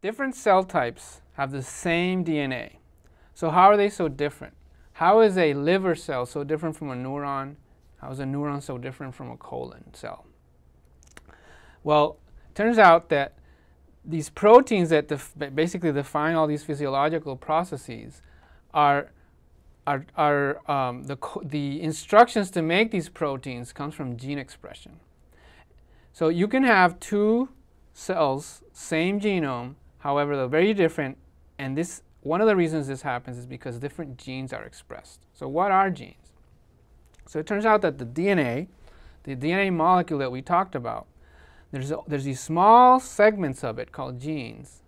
Different cell types have the same DNA. So how are they so different? How is a liver cell so different from a neuron? How is a neuron so different from a colon cell? Well, it turns out that these proteins that basically define all these physiological processes are the instructions to make these proteins comes from gene expression. So you can have two cells, same genome, however, they're very different, and one of the reasons this happens is because different genes are expressed. So what are genes? So it turns out that the DNA molecule that we talked about, there's these small segments of it called genes,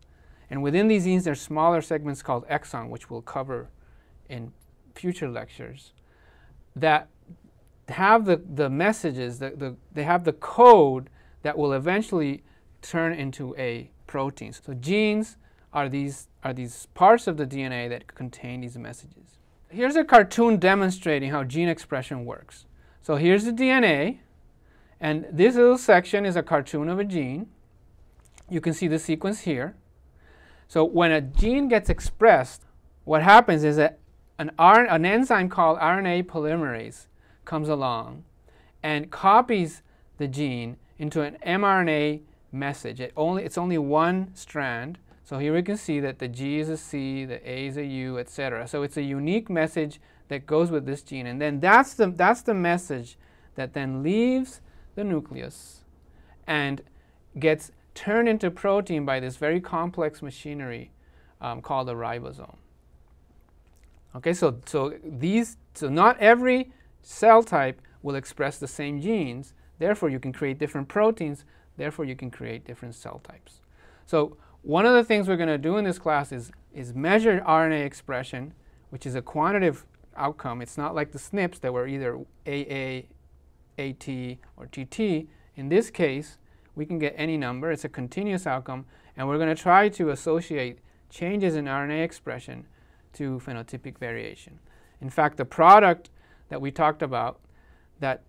and within these genes there's smaller segments called exon, which we'll cover in future lectures, that have the messages, they have the code that will eventually turn into a protein. So genes are these parts of the DNA that contain these messages. Here's a cartoon demonstrating how gene expression works. So here's the DNA, and this little section is a cartoon of a gene. You can see the sequence here. So when a gene gets expressed, what happens is that an enzyme called RNA polymerase comes along and copies the gene into an mRNA message. It's only one strand. So here we can see that the G is a C, the A is a U, etc. So it's a unique message that goes with this gene, and then that's the message that then leaves the nucleus and gets turned into protein by this very complex machinery called a ribosome. Okay, so not every cell type will express the same genes. Therefore, you can create different proteins. Therefore, you can create different cell types. So one of the things we're going to do in this class is measure RNA expression, which is a quantitative outcome. It's not like the SNPs that were either AA, AT, or TT. In this case, we can get any number. It's a continuous outcome. And we're going to try to associate changes in RNA expression to phenotypic variation. In fact, the product that we talked about that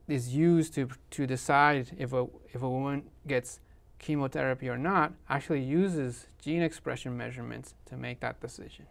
is used to decide if a woman gets chemotherapy or not actually uses gene expression measurements to make that decision.